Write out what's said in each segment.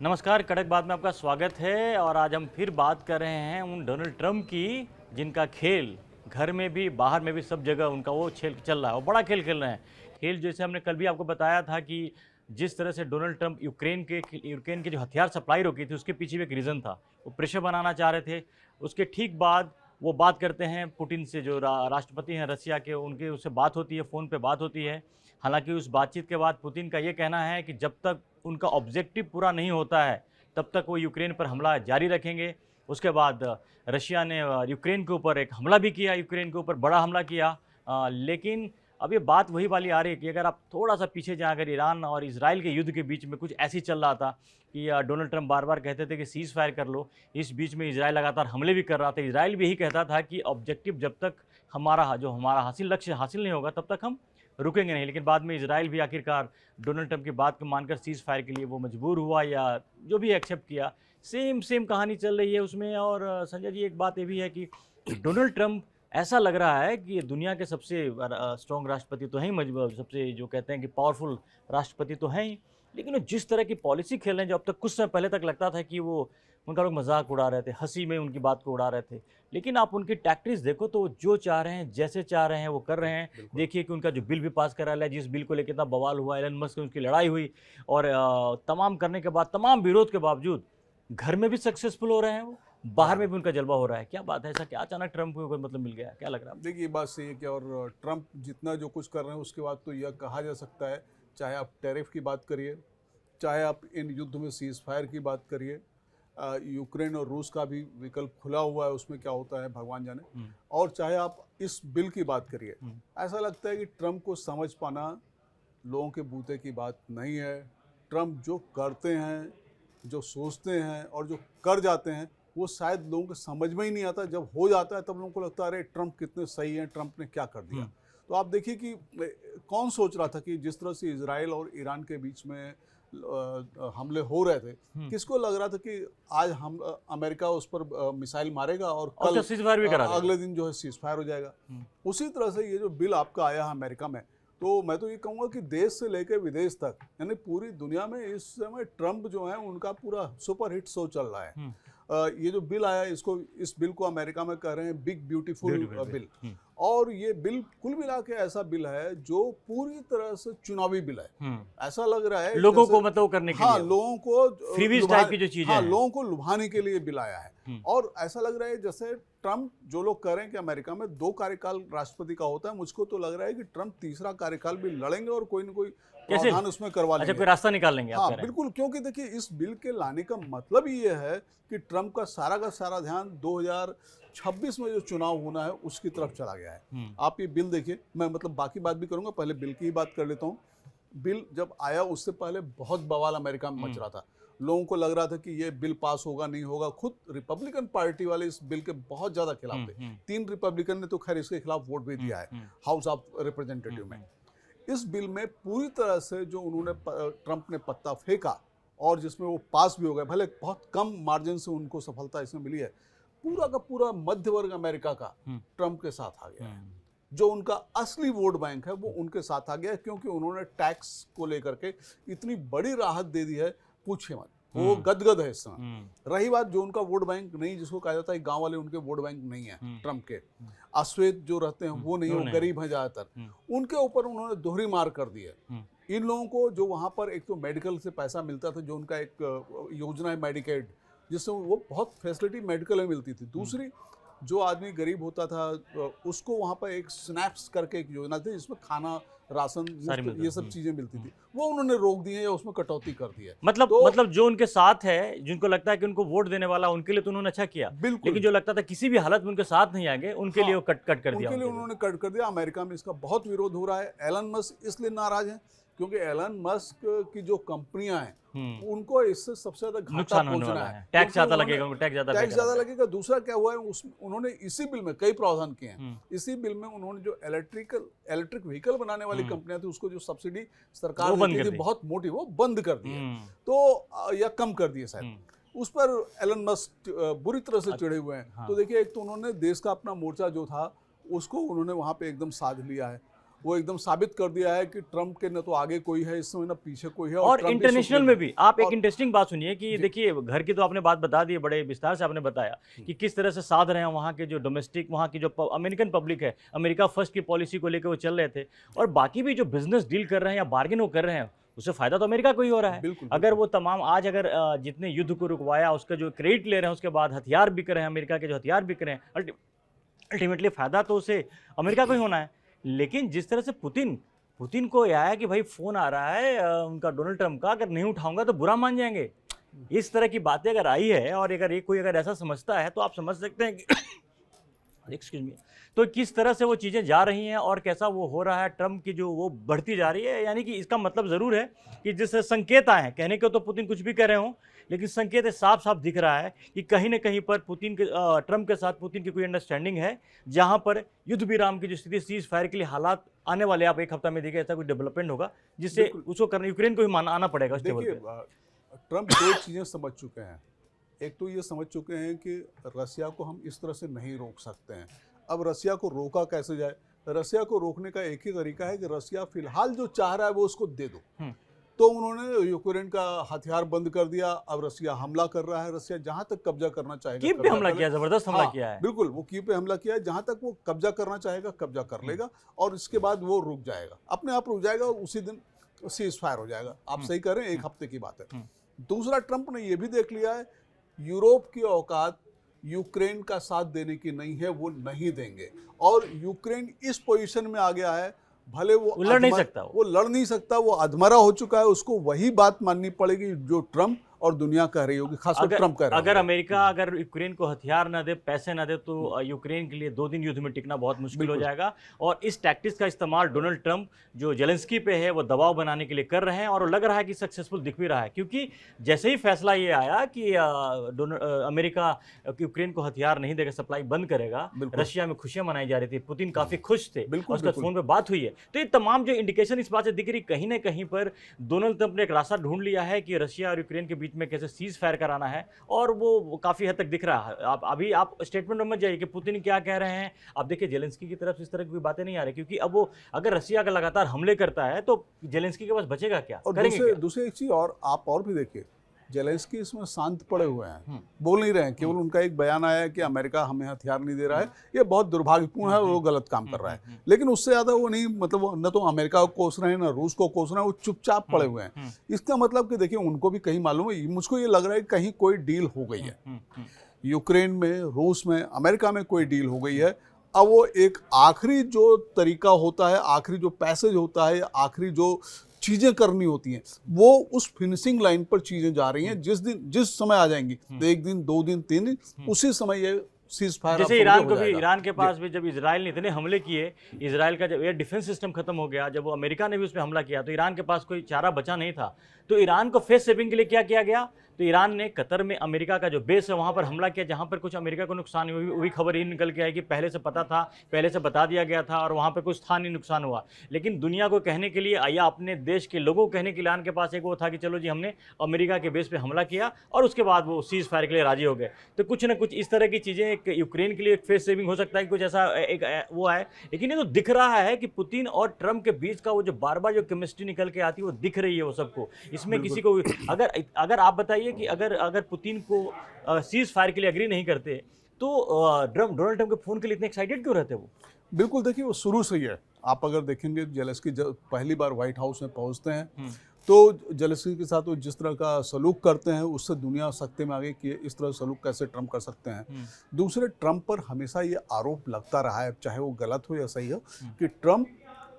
नमस्कार, कड़क बात में आपका स्वागत है। और आज हम फिर बात कर रहे हैं उन डोनाल्ड ट्रंप की, जिनका खेल घर में भी बाहर में भी सब जगह उनका वो खेल चल रहा है और बड़ा खेल खेल रहे हैं। खेल जैसे हमने कल भी आपको बताया था कि जिस तरह से डोनाल्ड ट्रंप यूक्रेन के जो हथियार सप्लाई रोकी थी, उसके पीछे भी एक रीज़न था। वो प्रेशर बनाना चाह रहे थे। उसके ठीक बाद वो बात करते हैं पुतिन से, जो राष्ट्रपति हैं रसिया के, उनके उससे बात होती है, फ़ोन पे बात होती है। हालांकि उस बातचीत के बाद पुतिन का ये कहना है कि जब तक उनका ऑब्जेक्टिव पूरा नहीं होता है तब तक वो यूक्रेन पर हमला जारी रखेंगे। उसके बाद रशिया ने यूक्रेन के ऊपर एक हमला भी किया, यूक्रेन के ऊपर बड़ा हमला किया। लेकिन अब ये बात वही वाली आ रही है कि अगर आप थोड़ा सा पीछे जाएं, अगर ईरान और इजराइल के युद्ध के बीच में कुछ ऐसी चल रहा था कि डोनाल्ड ट्रंप बार बार कहते थे कि सीज़ फायर कर लो, इस बीच में इजराइल लगातार हमले भी कर रहा था। इजराइल भी यही कहता था कि ऑब्जेक्टिव जब तक हमारा हासिल लक्ष्य हासिल नहीं होगा तब तक हम रुकेंगे नहीं। लेकिन बाद में इजराइल भी आखिरकार डोनाल्ड ट्रंप की बात को मानकर सीज़ फायर के लिए वो मजबूर हुआ, या जो भी एक्सेप्ट किया। सेम सेम कहानी चल रही है उसमें। और संजय जी, एक बात ये भी है कि डोनाल्ड ट्रंप, ऐसा लग रहा है कि ये दुनिया के सबसे स्ट्रॉन्ग राष्ट्रपति तो हैं ही, मजबूत, सबसे जो कहते हैं कि पावरफुल राष्ट्रपति तो हैं ही, लेकिन वो जिस तरह की पॉलिसी खेल रहे हैं, जो अब तक कुछ समय पहले तक लगता था कि वो उनका लोग मजाक उड़ा रहे थे, हंसी में उनकी बात को उड़ा रहे थे, लेकिन आप उनकी टैक्टिक्स देखो तो वो जो चाह रहे हैं, जैसे चाह रहे हैं वो कर रहे हैं। देखिए कि उनका जो बिल भी पास करा लिया, जिस बिल को लेकर इतना बवाल हुआ, एलन मस्क से उनकी लड़ाई हुई, और तमाम करने के बाद, तमाम विरोध के बावजूद घर में भी सक्सेसफुल हो रहे हैं वो, बाहर में भी उनका जलवा हो रहा है। क्या बात है, ऐसा क्या अचानक ट्रंप को कोई मतलब मिल गया, क्या लग रहा है? देखिए, ये बात सही है कि और ट्रंप जितना जो कुछ कर रहे हैं उसके बाद तो यह कहा जा सकता है, चाहे आप टैरिफ की बात करिए, चाहे आप इन युद्ध में सीज़ फायर की बात करिए, यूक्रेन और रूस का भी विकल्प खुला हुआ है, उसमें क्या होता है भगवान जाने, और चाहे आप इस बिल की बात करिए। ऐसा लगता है कि ट्रंप को समझ पाना लोगों के बूते की बात नहीं है। ट्रंप जो करते हैं, जो सोचते हैं और जो कर जाते हैं, वो शायद लोगों को समझ में ही नहीं आता। जब हो जाता है तब लोगों को लगता है अरे ट्रंप कितने सही हैं, ट्रंप ने क्या कर दिया। तो आप देखिए कि कौन सोच रहा था कि जिस तरह से इजराइल और ईरान के बीच में हमले हो रहे थे, किसको लग रहा था कि आज हम अमेरिका उस पर मिसाइल मारेगा और कल सीज़फायर भी करा अगले दिन जो है सीज फायर हो जाएगा। उसी तरह से ये जो बिल आपका आया है अमेरिका में, तो मैं तो ये कहूँगा कि देश से लेकर विदेश तक, यानी पूरी दुनिया में इस समय ट्रंप जो है उनका पूरा सुपर हिट शो चल रहा है। ये जो बिल आया, इस बिल को अमेरिका में कह रहे हैं बिग ब्यूटीफुल बिल। और ये बिल कुल मिला के ऐसा बिल है जो पूरी तरह से चुनावी बिल है। ऐसा लग रहा है लोगों को मतलब करने के हाँ, लिए, लोगों को फ्रीबीज टाइप की जो चीजें हाँ, हैं, लोगों को लुभाने के लिए बिल आया है। और ऐसा लग रहा है जैसे ट्रंप, जो लोग कह रहे हैं कि अमेरिका में 2 कार्यकाल राष्ट्रपति का होता है, मुझको तो लग रहा है कि ट्रंप तीसरा कार्यकाल भी लड़ेंगे और कोई न कोई प्रावधान उसमें करवा लेंगे। अच्छा, कोई रास्ता निकाल लेंगे, हाँ बिल्कुल, क्योंकि देखिए इस बिल के लाने का मतलब ही ये है कि ट्रंप का सारा ध्यान 2026 में जो चुनाव होना है उसकी तरफ चला गया है। आप ये बिल देखिए, मैं मतलब बाकी बात भी करूंगा, पहले बिल की ही बात कर लेता हूँ। बिल जब आया उससे पहले बहुत बवाल अमेरिका में मच रहा था। लोगों को लग रहा था कि ये बिल पास होगा नहीं होगा। खुद रिपब्लिकन पार्टी वाले इस बिल के बहुत ज्यादा खिलाफ थे। 3 रिपब्लिकन ने तो खैर इसके खिलाफ वोट भी दिया है हाउस ऑफ रिप्रेजेंटेटिव में। इस बिल में पूरी तरह से जो उन्होंने ट्रंप ने पत्ता फेंका और जिसमें वो पास भी हो गए, भले बहुत कम मार्जिन से उनको सफलता इसमें मिली है, पूरा का पूरा मध्य वर्ग अमेरिका का ट्रंप के साथ आ गया है। जो उनका असली वोट बैंक है वो उनके साथ आ गया है, क्योंकि उन्होंने टैक्स को लेकर के इतनी बड़ी राहत दे दी है, पूछे मत, वो गदगद है इस समय। रही बात जो उनका वोट बैंक नहीं, जिसको कहा जाता है गांव वाले उनके वोट बैंक नहीं है ट्रंप के, अश्वेत जो रहते हैं वो नहीं, वो गरीब हैं ज्यादातर, उनके ऊपर उन्होंने दोहरी मार कर दी है। इन लोगों को जो वहां पर एक तो मेडिकल से पैसा मिलता था, जो उनका एक योजना है मेडिकेड, जिससे वो बहुत फैसिलिटी मेडिकल में मिलती थी। दूसरी, जो आदमी गरीब होता था उसको वहाँ पर एक स्नैप्स करके एक योजना थी जिसमें खाना, राशन, ये सब चीजें मिलती थी, वो उन्होंने रोक दी है या उसमें कटौती कर दी है। मतलब जो उनके साथ है, जिनको लगता है कि उनको वोट देने वाला, उनके लिए तो उन्होंने अच्छा किया, लेकिन जो लगता था किसी भी हालत में उनके साथ नहीं आएंगे, उनके लिए वो कट कर दिया। उनके लिए उन्होंने कट कर दिया। अमेरिका में इसका बहुत विरोध हो रहा है। एलन मस्क इसलिए नाराज हैं क्योंकि एलन मस्क की जो कंपनियां हैं उनको इससे सबसे ज्यादा घाटा पहुंचना है। टैक्स ज्यादा लगेगा, टैक्स ज्यादा लगेगा। दूसरा क्या हुआ है, उन्होंने इसी बिल में कई प्रावधान किए हैं। इसी बिल में उन्होंने जो इलेक्ट्रिक व्हीकल बनाने वाली कंपनियां थी, उसको जो सब्सिडी सरकार देती थी बहुत मोटी, वो बंद कर दी है, तो या कम कर दिए शायद। उस पर एलन मस्क बुरी तरह से चिढ़े हुए हैं। तो देखिए, एक तो उन्होंने देश का अपना मोर्चा जो था उसको उन्होंने वहां पे एकदम साध लिया है, वो एकदम साबित कर दिया है कि ट्रम्प के न तो आगे कोई है इस समय, न पीछे कोई है। और ट्रम्प ही इंटरनेशनल सुप्रीम में है। भी आप एक और इंटरेस्टिंग बात सुनिए कि देखिए घर की तो आपने बात बता दी है, बड़े विस्तार से आपने बताया कि किस तरह से साध रहे हैं वहाँ के जो डोमेस्टिक, वहाँ की जो अमेरिकन पब्लिक है, अमेरिका फर्स्ट की पॉलिसी को लेकर वो चल रहे थे, और बाकी भी जो बिजनेस डील कर रहे हैं या बार्गेन वो कर रहे हैं, उससे फायदा तो अमेरिका को ही हो रहा है। बिल्कुल अगर वो तमाम आज अगर जितने युद्ध को रुकवाया उसका जो क्रेडिट ले रहे हैं, उसके बाद हथियार बिक रहे हैं, अमेरिका के जो हथियार बिक रहे हैं, अल्टीमेटली फायदा तो उसे अमेरिका को ही होना है। लेकिन जिस तरह से पुतिन को यह आया कि भाई फोन आ रहा है उनका डोनाल्ड ट्रम्प का, अगर नहीं उठाऊंगा तो बुरा मान जाएंगे, इस तरह की बातें अगर आई है और अगर ये कोई अगर ऐसा समझता है तो आप समझ सकते हैं कि एक्सक्यूज मी, तो किस तरह से वो चीज़ें जा रही हैं और कैसा वो हो रहा है, ट्रम्प की जो वो बढ़ती जा रही है। यानी कि इसका मतलब ज़रूर है कि जिससे संकेत आए हैं, कहने को तो पुतिन कुछ भी कह रहे हों, लेकिन संकेत साफ साफ दिख रहा है कि कहीं ना कहीं पर ट्रम्प के साथ पुतिन की कोई अंडरस्टैंडिंग है, जहां पर युद्ध विराम की जो स्थिति, सीज फायर के लिए हालात आने वाले, आप एक हफ्ता में देखिए ऐसा कुछ डेवलपमेंट होगा जिससे उसको करना, यूक्रेन को ही आना पड़ेगा उस टेबल पे। ट्रम्प दो चीज़ें समझ चुके हैं। एक तो ये समझ चुके हैं कि रसिया को हम इस तरह से नहीं रोक सकते हैं। अब रसिया को रोका कैसे जाए? रसिया को रोकने का एक ही तरीका है कि रसिया फिलहाल जो चाह रहा है वो उसको दे दो। तो उन्होंने यूक्रेन का हथियार बंद कर दिया। अब रसिया हमला कर रहा है। रसिया जहां तक कब्जा करना चाहेगा, कीव पे हमला किया, जबरदस्त हमला किया है। बिल्कुल, वो कीव पे हमला किया है। जहां तक वो कब्जा करना चाहेगा कब्जा कर लेगा, और इसके बाद वो रुक जाएगा, अपने आप रुक जाएगा, और उसी दिन सीज फायर हो जाएगा। आप सही कह रहे हैं, एक हफ्ते की बात है। दूसरा, ट्रंप ने यह भी देख लिया है यूरोप की औकात यूक्रेन का साथ देने की नहीं है, वो नहीं देंगे। और यूक्रेन इस पोजीशन में आ गया है, भले वो लड़ नहीं सकता, वो लड़ नहीं सकता, वो अधमरा हो चुका है। उसको वही बात माननी पड़ेगी जो ट्रम्प और दुनिया कह रही होगी, खासकर ट्रम्प कह रहा है। अगर अमेरिका अगर यूक्रेन को हथियार ना दे, पैसे ना दे, तो यूक्रेन के लिए 2 दिन युद्ध में टिकना बहुत मुश्किल हो जाएगा। और इस टैक्टिक्स का इस्तेमाल डोनाल्ड ट्रंप जो जेलेंस्की पे है वो दबाव बनाने के लिए कर रहे हैं, और लग रहा है कि सक्सेसफुल दिख भी रहा है। क्योंकि जैसे ही फैसला ये आया कि अमेरिका यूक्रेन को हथियार नहीं देगा, सप्लाई बंद करेगा, रशिया में खुशियां मनाई जा रही थी, पुतिन काफी खुश थे, उसका फोन पे बात हुई है। तो ये तमाम जो इंडिकेशन इस बात से दिख रही, कहीं ना कहीं पर डोनाल्ड ट्रंप ने एक रास्ता ढूंढ लिया है कि रशिया और यूक्रेन के बीच में कैसे सीज फायर कराना है, और वो काफी हद तक दिख रहा है। आप स्टेटमेंट में मत जाइए कि पुतिन क्या कह रहे हैं। आप देखिए जेलेंस्की की तरफ से इस तरह की कोई बातें नहीं आ रही, क्योंकि अब वो अगर रशिया का लगातार हमले करता है तो जेलेंस्की के पास बचेगा क्या, और दूसरी एक चीज और आप और भी देखिए, जेलेंस्की इसमें शांत पड़े हुए हैं, बोल नहीं रहे हैं। केवल उनका एक बयान आया है कि अमेरिका हमें हथियार नहीं दे रहा है, ये बहुत दुर्भाग्यपूर्ण है, वो गलत काम कर रहा है। लेकिन उससे ज्यादा वो नहीं, मतलब न तो अमेरिका को कोस रहे हैं न रूस को कोस रहे हैं, वो चुपचाप पड़े हुए हैं। इसका मतलब कि देखिए, उनको भी कहीं मालूम है, मुझको ये लग रहा है कि कहीं कोई डील हो गई है, यूक्रेन में, रूस में, अमेरिका में कोई डील हो गई है। अब वो एक आखिरी जो तरीका होता है, आखिरी जो पैसेज होता है, आखिरी जो चीजें करनी होती हैं, वो उस फिनिशिंग लाइन पर चीजें जा रही हैं। जिस समय आ जाएंगी, 1 दिन 2 दिन 3 दिन, उसी समय ये सीज फायर, जैसे ईरान को भी, ईरान के पास भी जब इजराइल ने इतने हमले किए, इजराइल का जब एयर डिफेंस सिस्टम खत्म हो गया, जब वो अमेरिका ने भी उस पर हमला किया, तो ईरान के पास कोई चारा बचा नहीं था। तो ईरान को फेस सेविंग के लिए क्या किया गया? तो ईरान ने कतर में अमेरिका का जो बेस है वहां पर हमला किया, जहां पर कुछ अमेरिका को नुकसान हुआ। वही खबर ही निकल के आई कि पहले से पता था, पहले से बता दिया गया था, और वहां पर कुछ था नहीं, नुकसान हुआ। लेकिन दुनिया को कहने के लिए या अपने देश के लोगों को कहने के लिए ईरान के पास एक वो था कि चलो जी हमने अमेरिका के बेस पे हमला किया, और उसके बाद वो सीज फायर के लिए राजी हो गए। तो कुछ ना कुछ इस तरह की चीजें एक यूक्रेन के लिए एक फेस सेविंग हो सकता है, कुछ ऐसा एक वो है। लेकिन ये तो दिख रहा है कि पुतिन और ट्रम्प के बीच का वो जो बार बार जो केमिस्ट्री निकल के आती है वो दिख रही है वो सबको। इसमें किसी को अगर आप बताइए कि अगर पुतिन को सीज फायर के लिए एग्री नहीं करते तो डोनाल्ड ट्रंप के फोन के लिए इतने एक्साइटेड क्यों रहते वो? बिल्कुल, देखिए वो शुरू से ही है। आप अगर देखेंगे, जेलेंस्की जब पहली बार व्हाइट हाउस में पहुंचते हैं तो जेलेंस्की के साथ वो जिस तरह का सलूक करते हैं, उससे दुनिया सकते में आ गई कि इस तरह सलूक कैसे ट्रम्प कर सकते हैं। दूसरे, ट्रम्प पर हमेशा ये आरोप लगता रहा है, चाहे वो गलत हो या सही हो, कि ट्रम्प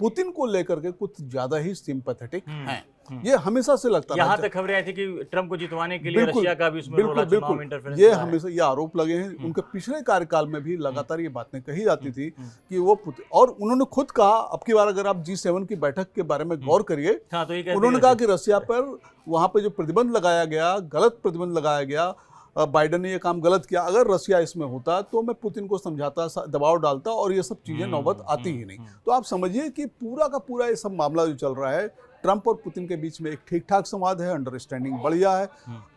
पुतिन को लेकर के कुछ ज्यादा ही सिंपैथेटिक हैं। ये हमेशा से लगता रहा। यहाँ तक खबरें आई थी कि ट्रम्प को जितवाने के लिए रशिया का भी उसमें रोल है, चुनाव इंटरफेरेंस। ये हमेशा ये आरोप लगे हैं। उनके पिछले कार्यकाल में भी लगातार ये बातें कही जाती थी कि वो और उन्होंने खुद कहा, अब की बार अगर आप G7 की बैठक के बारे में गौर करिए, तो उन्होंने कहा कि रशिया पर वहां पे जो प्रतिबंध लगाया गया, गलत प्रतिबंध लगाया गया, बाइडेन ने ये काम गलत किया। अगर रशिया इसमें होता तो मैं पुतिन को समझाता, दबाव डालता, और ये सब चीजें नौबत आती ही नहीं। तो आप समझिए कि पूरा का पूरा ये सब मामला जो चल रहा है, ट्रम्प और पुतिन के बीच में एक ठीक ठाक संवाद है, अंडरस्टैंडिंग बढ़िया है।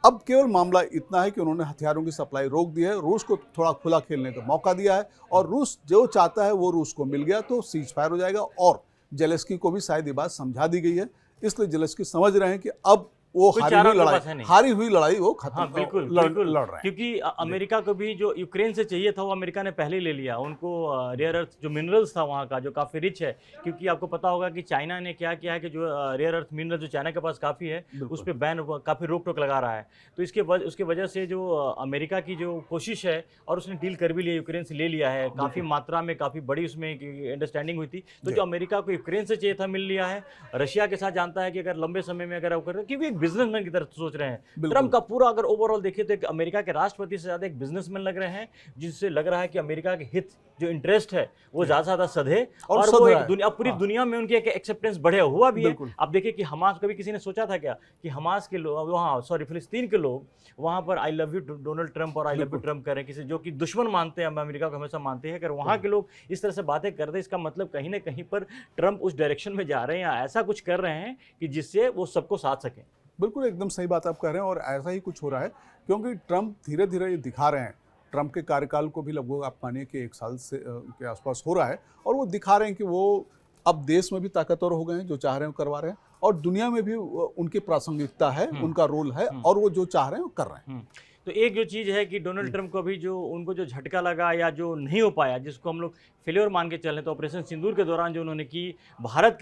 अब केवल मामला इतना है कि उन्होंने हथियारों की सप्लाई रोक दी है, रूस को थोड़ा खुला खेलने का मौका दिया है, और रूस जो चाहता है वो रूस को मिल गया, तो सीज फायर हो जाएगा। और जेलेंस्की को भी शायद ये बात समझा दी गई है, इसलिए जेलेंस्की समझ रहे हैं कि अब वो कोई चारा उनके पास है नहीं। हारी हुई लड़ाई वो खत्म हाँ बिल्कुल लड़ बिल्कुल रहे हैं। क्योंकि अमेरिका को भी जो यूक्रेन से चाहिए था वो अमेरिका ने पहले ही ले लिया। उनको रेयर अर्थ जो मिनरल्स था वहाँ का जो काफ़ी रिच है, क्योंकि आपको पता होगा कि चाइना ने क्या किया है कि जो रेयर अर्थ मिनरल जो चाइना के पास काफ़ी है उस पर बैन काफ़ी रोक टोक लगा रहा है। तो उसके वजह से जो अमेरिका की जो कोशिश है, और उसने डील कर भी लिया, यूक्रेन से ले लिया है काफ़ी मात्रा में, काफ़ी बड़ी उसमें अंडरस्टैंडिंग हुई थी। तो जो अमेरिका को यूक्रेन से चाहिए था मिल लिया है। रशिया के साथ जानता है कि अगर लंबे समय में अगर क्योंकि एक बिजनेसमैन की तरफ सोच रहे हैं। ट्रम्प का पूरा अगर ओवरऑल देखिए तो एक अमेरिका के राष्ट्रपति से ज्यादा एक बिजनेसमैन लग रहे हैं, जिससे लग रहा है कि अमेरिका के हित जो इंटरेस्ट है वो ज्यादा से ज्यादा सधे और वो एक दुनिया पूरी दुनिया में उनकी एक एक्सेप्टेंस बढ़े हुआ भी है। आप देखिए कि हमास, कभी किसी ने सोचा था क्या कि हमास के लोग वहाँ फिलिस्तीन के लोग वहाँ पर I love you Donald Trump और आई लव यू ट्रम्प करें, किसी जो कि दुश्मन मानते हैं, अमेरिका को हमेशा मानते हैं। अगर वहाँ के लोग इस तरह से बातें करते हैं, इसका मतलब कहीं ना कहीं पर ट्रम्प उस डायरेक्शन में जा रहे हैं या ऐसा कुछ कर रहे हैं कि जिससे वो सबको साथ सकें। बिल्कुल एकदम सही बात आप कह रहे हैं, और ऐसा ही कुछ हो रहा है क्योंकि ट्रम्प धीरे धीरे ये दिखा रहे हैं। ट्रम्प के कार्यकाल को भी लगभग आप मानिए कि 1 साल से के आसपास हो रहा है, और वो दिखा रहे हैं कि वो अब देश में भी ताकतवर हो गए हैं, जो चाह रहे हैं वो करवा रहे हैं, और दुनिया में भी उनकी प्रासंगिकता है, उनका रोल है, और वो जो चाह रहे हैं वो कर रहे हैं। तो एक जो चीज़ है कि डोनाल्ड ट्रम्प को भी जो उनको जो झटका लगा या जो नहीं हो पाया, जिसको हम लोग फेलियर मान के चलें, तो ऑपरेशन सिंदूर के दौरान जो उन्होंने की भारत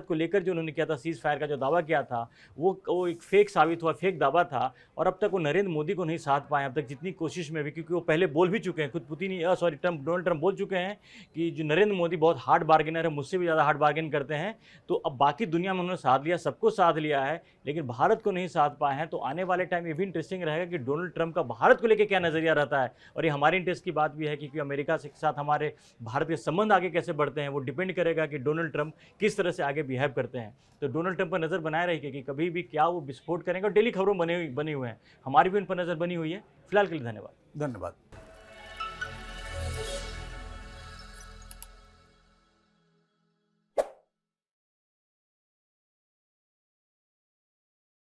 को लेकर जो उन्होंने किया था, सीज फायर का जो दावा किया था, वो एक फेक साबित हुआ, फेक दावा था। और अब तक वो नरेंद्र मोदी को नहीं साध पाए अब तक जितनी कोशिश में भी, क्योंकि वो पहले बोल भी चुके हैं, खुद डोनाल्ड ट्रम्प बोल चुके हैं कि जो नरेंद्र मोदी बहुत हार्ड बार्गेनर है, मुझसे भी ज़्यादा हार्ड बार्गेन करते हैं। तो अब बाकी दुनिया में उन्होंने साध लिया, सबको साध लिया है, लेकिन भारत को नहीं साध पाए हैं। तो आने वाले टाइम ये भी इंटरेस्टिंग रहेगा कि डोनाल्ड ट्रम्प का भारत को लेकर क्या नजरिया रहता है। और ये हमारे इंटरेस्ट की बात भी है, क्योंकि अमेरिका के साथ हमारे भारत के संबंध आगे कैसे बढ़ते हैं वो डिपेंड करेगा कि डोनाल्ड ट्रम्प किस तरह से आगे बिहेव करते हैं। तो डोनाल्ड ट्रम्प पर नजर बनाए रहिए कि कभी भी क्या वो विस्फोट करेंगे, और डेली खबरों बनी हुए हैं, हमारी भी उन पर नजर बनी हुई है। फिलहाल के लिए धन्यवाद।